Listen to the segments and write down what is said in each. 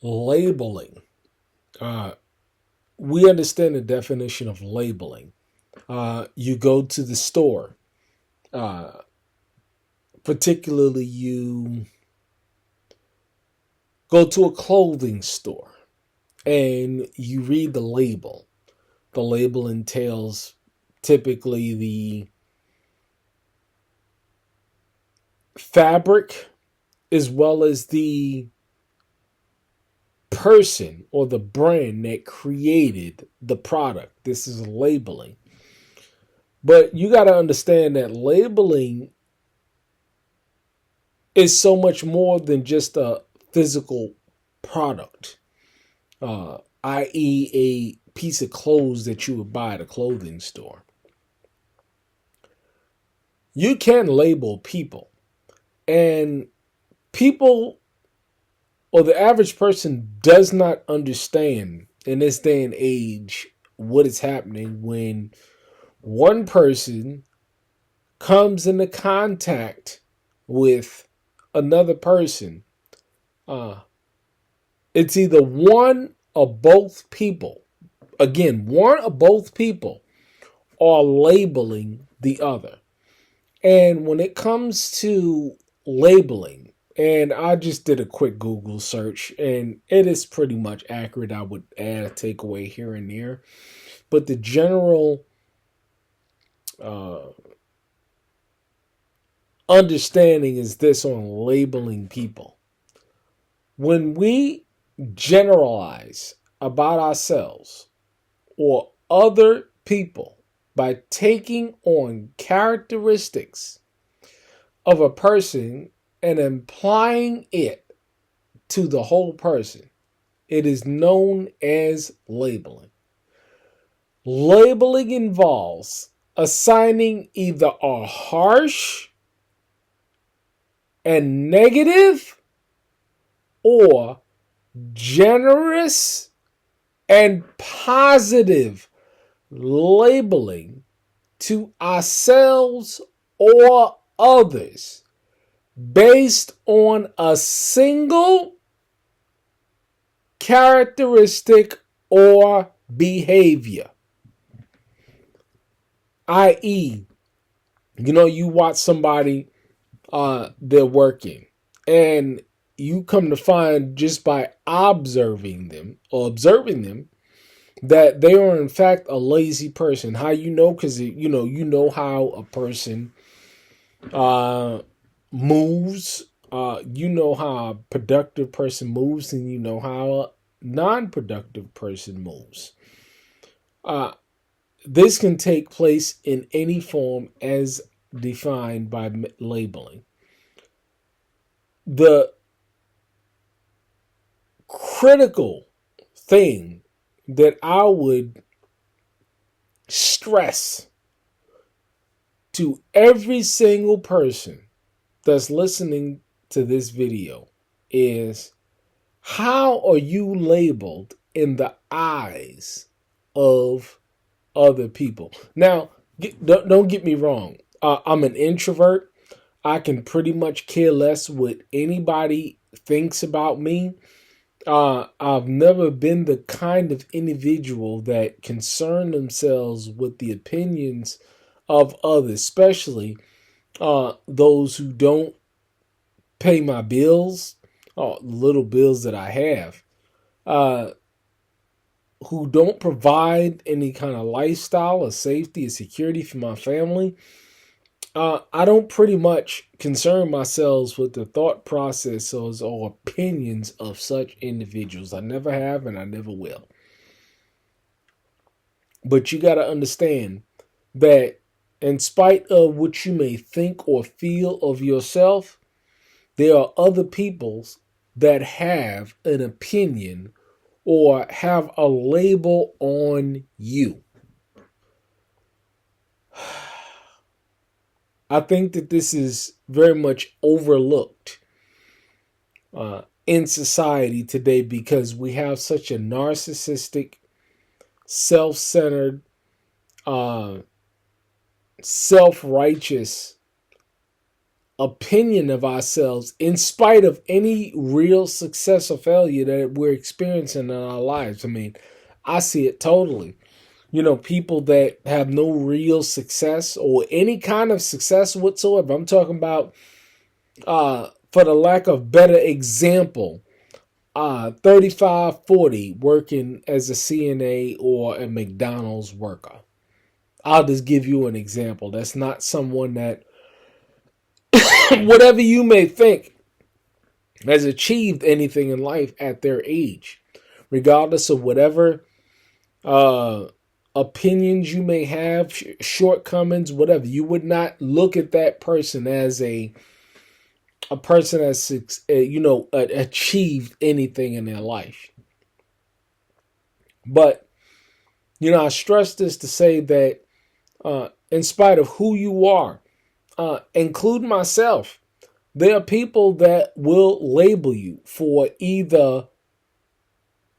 Labeling. Uh, we understand the definition of labeling. You go to the store, uh, particularly you go to a clothing store and you read the label. The label entails typically the fabric as well as the person or the brand that created the product. This is labeling. But you got to understand that labeling is so much more than just a physical product, i.e., a piece of clothes that you would buy at a clothing store. You can label people, and people or the average person does not understand in this day and age what is happening when one person comes into contact with another person. Uh, it's either one or both people. Again, one or both people are labeling the other. And when it comes to labeling, and I just did a quick Google search, and it is pretty much accurate. I would add a takeaway here and there. But the general uh, understanding is this on labeling people. When we generalize about ourselves or other people by taking on characteristics of a person and applying it to the whole person, it is known as labeling. Labeling involves assigning either a harsh and negative or generous and positive labeling to ourselves or others based on a single characteristic or behavior. I.e., you watch somebody, they're working, and you come to find just by observing them that they are in fact a lazy person. How you know? Because you know how a person moves. You know how a productive person moves, and you know how a non-productive person moves. Uh, this can take place in any form as defined by labeling. The critical thing that I would stress to every single person that's listening to this video is, how are you labeled in the eyes of other people? Now, don't get me wrong. I'm an introvert. I can pretty much care less what anybody thinks about me. I've never been the kind of individual that concern themselves with the opinions of others, especially those who don't pay my bills, little bills that I have, uh, who don't provide any kind of lifestyle or safety or security for my family. I don't pretty much concern myself with the thought processes or opinions of such individuals. I never have and I never will. But you got to understand that in spite of what you may think or feel of yourself, there are other peoples that have an opinion or have a label on you. I think that this is very much overlooked in society today because we have such a narcissistic, self-centered, uh, self-righteous opinion of ourselves in spite of any real success or failure that we're experiencing in our lives. I mean, I see it totally. People that have no real success or any kind of success whatsoever. I'm talking about, for the lack of better example, 35, 40 working as a CNA or a McDonald's worker. I'll just give you an example. That's not someone that, whatever you may think, has achieved anything in life at their age, regardless of whatever opinions you may have, shortcomings, whatever. You would not look at that person as a person that's achieved anything in their life. But I stress this to say that in spite of who you are, include myself, there are people that will label you for either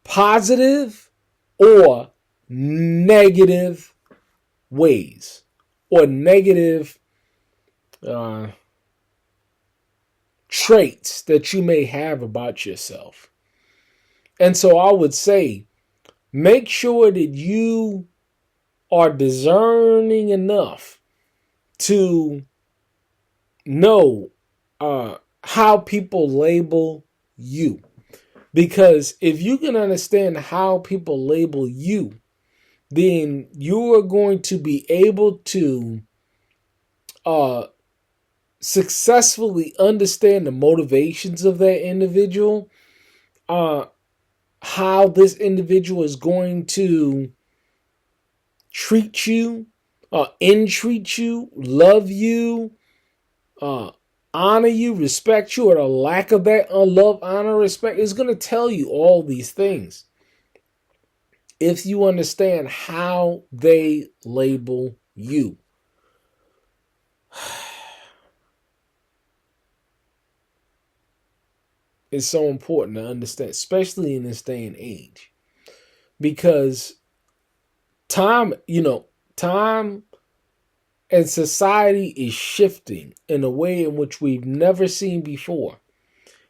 positive or negative ways or negative traits that you may have about yourself. And so I would say, make sure that you are discerning enough to know how people label you. Because if you can understand how people label you, then you are going to be able to successfully understand the motivations of that individual, how this individual is going to treat you, entreat you, love you, honor you, respect you, or the lack of that love, honor, respect is going to tell you all these things if you understand how they label you. It's so important to understand, especially in this day and age, because time and society is shifting in a way in which we've never seen before.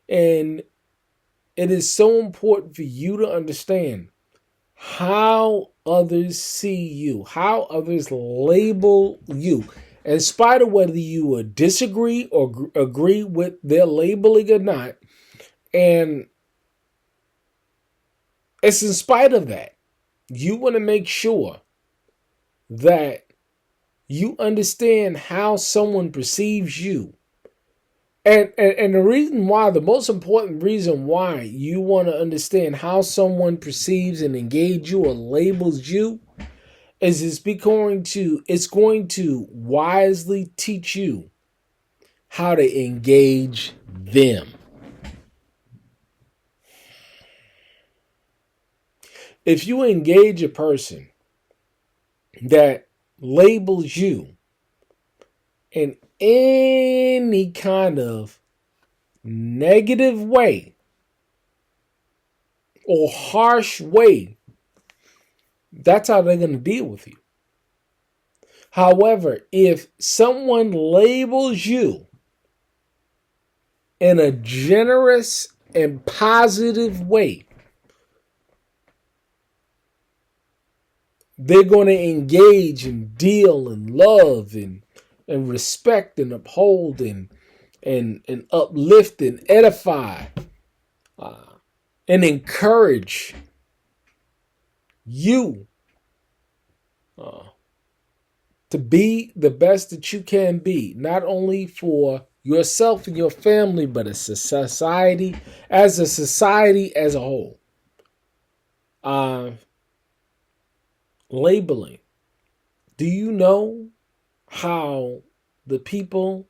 And it is so important for you to understand how others see you, how others label you, in spite of whether you would disagree or agree with their labeling or not. And it's in spite of that, you want to make sure that you understand how someone perceives you. And the reason why, the most important reason why you want to understand how someone perceives and engages you or labels you is it's going to wisely teach you how to engage them. If you engage a person that labels you in any kind of negative way or harsh way, that's how they're going to deal with you. However, if someone labels you in a generous and positive way, they're going to engage and deal and love and respect and uphold and uplift and edify and encourage you to be the best that you can be, not only for yourself and your family, but as a society as a whole. Labeling. Do you know how the people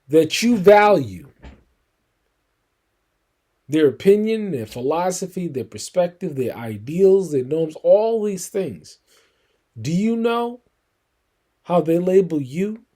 that you value, their opinion, their philosophy, their perspective, their ideals, their norms, all these things, do you know how they label you?